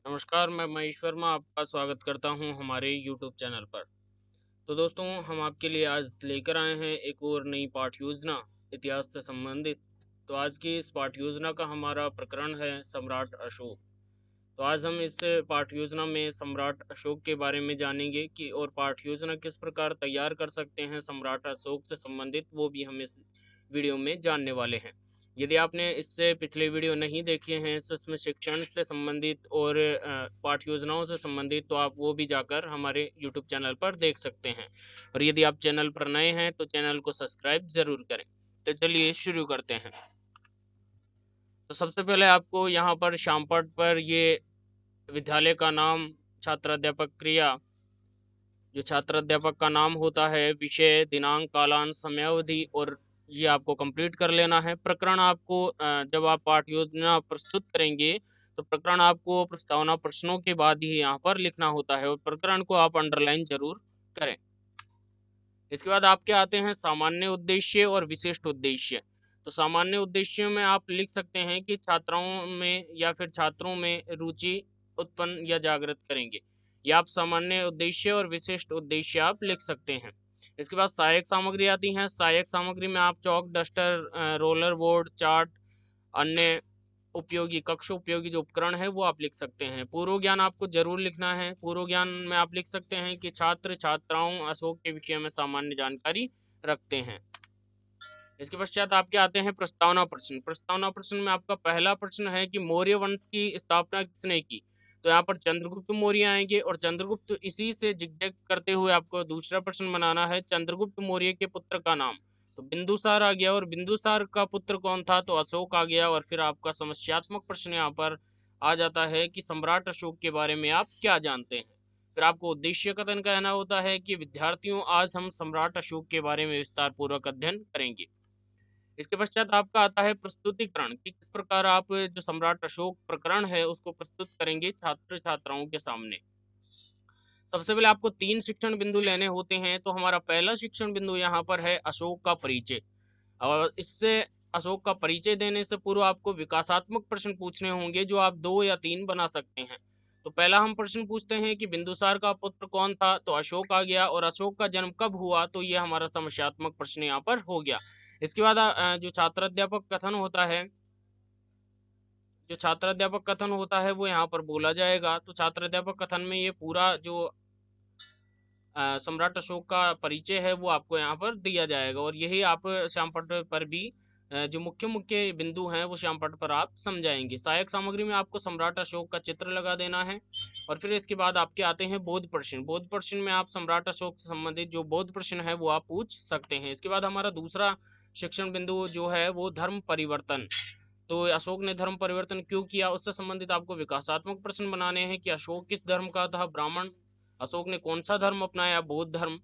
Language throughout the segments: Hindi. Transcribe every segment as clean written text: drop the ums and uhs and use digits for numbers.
नमस्कार, मैं महेश वर्मा आपका स्वागत करता हूं हमारे यूट्यूब चैनल पर। तो दोस्तों, हम आपके लिए आज लेकर आए हैं एक और नई पाठ योजना इतिहास से संबंधित। तो आज की इस पाठ योजना का हमारा प्रकरण है सम्राट अशोक। तो आज हम इस पाठ योजना में सम्राट अशोक के बारे में जानेंगे कि और पाठ योजना किस प्रकार तैयार कर सकते हैं सम्राट अशोक से संबंधित, वो भी हम इस वीडियो में जानने वाले हैं। यदि आपने इससे पिछले वीडियो नहीं देखे हैं तो इसमें शिक्षण से संबंधित और पाठ योजनाओं से संबंधित, तो आप वो भी जाकर हमारे यूट्यूब चैनल पर देख सकते हैं। और यदि आप चैनल पर नए हैं तो चैनल को सब्सक्राइब जरूर करें। तो चलिए शुरू करते हैं। तो सबसे पहले आपको यहाँ पर श्यामपट पर ये विद्यालय का नाम, छात्र अध्यापक क्रिया, जो छात्र अध्यापक का नाम होता है, विषय, दिनांक, कालांश, समयावधि, और ये आपको कंप्लीट कर लेना है। प्रकरण आपको जब आप पाठ योजना प्रस्तुत करेंगे तो प्रकरण आपको प्रस्तावना प्रश्नों के बाद ही यहाँ पर लिखना होता है और प्रकरण को आप अंडरलाइन जरूर करें। इसके बाद आपके आते हैं सामान्य उद्देश्य और विशिष्ट उद्देश्य। तो सामान्य उद्देश्यों में आप लिख सकते हैं कि छात्राओं में या फिर छात्रों में रुचि उत्पन्न या जागृत करेंगे। या आप सामान्य उद्देश्य और विशिष्ट उद्देश्य आप लिख सकते हैं। इसके बाद सहायक सामग्री आती है। सहायक सामग्री में आप चौक, डस्टर, रोलर बोर्ड, चार्ट, अन्य उपयोगी कक्ष उपयोगी जो उपकरण है वो आप लिख सकते हैं। पूर्व ज्ञान आपको जरूर लिखना है। पूर्व ज्ञान में आप लिख सकते हैं कि छात्र छात्राओं अशोक के विषय में सामान्य जानकारी रखते हैं। इसके पश्चात आपके आते हैं प्रस्तावना प्रश्न। प्रस्तावना प्रश्न में आपका पहला प्रश्न है कि मौर्य वंश की स्थापना किसने की। तो यहाँ पर चंद्रगुप्त मौर्य आएंगे और चंद्रगुप्त इसी से जिगजैग करते हुए आपको दूसरा प्रश्न बनाना है, चंद्रगुप्त मौर्य के पुत्र का नाम। तो बिंदुसार आ गया, और बिंदुसार का पुत्र कौन था, तो अशोक आ गया। और फिर आपका समस्यात्मक प्रश्न यहाँ पर आ जाता है कि सम्राट अशोक के बारे में आप क्या जानते हैं। फिर आपको उद्देश्य कथन कहना होता है कि विद्यार्थियों, आज हम सम्राट अशोक के बारे में विस्तार पूर्वक अध्ययन करेंगे। इसके पश्चात आपका आता है प्रस्तुतिकरण, कि किस प्रकार आप जो सम्राट अशोक प्रकरण है उसको प्रस्तुत करेंगे छात्र छात्राओं के सामने। सबसे पहले आपको 3 शिक्षण बिंदु लेने होते हैं। तो हमारा पहला शिक्षण बिंदु यहाँ पर है अशोक का परिचय। और इससे अशोक का परिचय देने से पूर्व आपको विकासात्मक प्रश्न पूछने होंगे, जो आप 2 या 3 बना सकते हैं। तो पहला हम प्रश्न पूछते हैं कि बिंदुसार का पुत्र कौन था, तो अशोक आ गया। और अशोक का जन्म कब हुआ, तो ये हमारा समस्यात्मक प्रश्न यहाँ पर हो गया। इसके बाद जो छात्र अध्यापक कथन होता है, जो छात्र अध्यापक कथन होता है वो यहाँ पर बोला जाएगा। तो छात्र अध्यापक कथन में ये पूरा जो सम्राट अशोक का परिचय है वो आपको यहाँ पर दिया जाएगा। और यही आप श्यामपट्ट पर भी जो मुख्य मुख्य बिंदु हैं वो श्यामपट्ट पर आप समझाएंगे। सहायक सामग्री में आपको सम्राट अशोक का चित्र लगा देना है। और फिर इसके बाद आपके आते हैं बोध प्रश्न। बोध प्रश्न में आप सम्राट अशोक से संबंधित जो बोध प्रश्न है वो आप पूछ सकते हैं। इसके बाद हमारा दूसरा शिक्षण बिंदु जो है वो धर्म परिवर्तन। तो अशोक ने धर्म परिवर्तन क्यों किया, उससे संबंधित आपको विकासात्मक प्रश्न बनाने हैं कि अशोक किस धर्म का था, ब्राह्मण। अशोक ने कौन सा धर्म अपनाया, बौद्ध धर्म।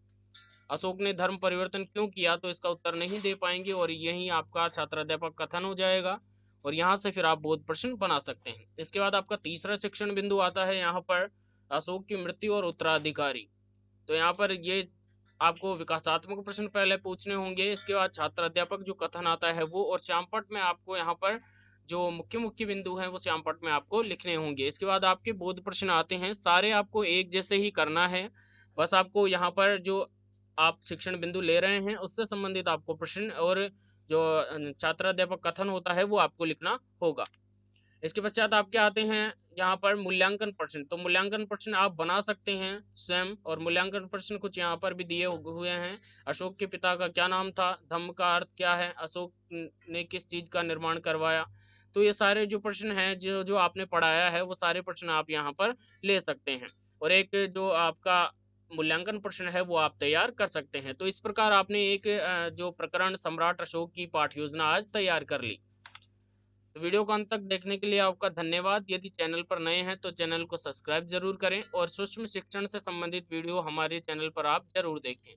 अशोक ने धर्म परिवर्तन क्यों किया, तो इसका उत्तर नहीं दे पाएंगे और यही आपका छात्र अध्यापक कथन हो जाएगा। और यहाँ से फिर आप बोध प्रश्न बना सकते हैं। इसके बाद आपका तीसरा शिक्षण बिंदु आता है यहाँ पर अशोक की मृत्यु और उत्तराधिकारी। तो यहाँ पर ये आपको विकासात्मक प्रश्न पहले पूछने होंगे। इसके बाद छात्र अध्यापक जो कथन आता है वो, और श्यामपट्ट में आपको यहाँ पर जो मुख्य मुख्य बिंदु हैं वो श्यामपट्ट में आपको लिखने होंगे। इसके बाद आपके बोध प्रश्न आते हैं। सारे आपको एक जैसे ही करना है, बस आपको यहाँ पर जो आप शिक्षण बिंदु ले रहे हैं उससे संबंधित आपको प्रश्न और जो छात्र अध्यापक कथन होता है वो आपको लिखना होगा। इसके पश्चात आपके आते हैं यहाँ पर मूल्यांकन प्रश्न। तो मूल्यांकन प्रश्न आप बना सकते हैं स्वयं, और मूल्यांकन प्रश्न कुछ यहाँ पर भी दिए हुए हैं। अशोक के पिता का क्या नाम था, धम्म का अर्थ क्या है, अशोक ने किस चीज का निर्माण करवाया। तो ये सारे जो प्रश्न हैं जो जो आपने पढ़ाया है वो सारे प्रश्न आप यहाँ पर ले सकते हैं। और एक जो आपका मूल्यांकन प्रश्न है वो आप तैयार कर सकते हैं। तो इस प्रकार आपने एक जो प्रकरण सम्राट अशोक की पाठ योजना आज तैयार कर ली। तो वीडियो को अंत तक देखने के लिए आपका धन्यवाद। यदि चैनल पर नए हैं तो चैनल को सब्सक्राइब जरूर करें और सूक्ष्म शिक्षण से संबंधित वीडियो हमारे चैनल पर आप जरूर देखें।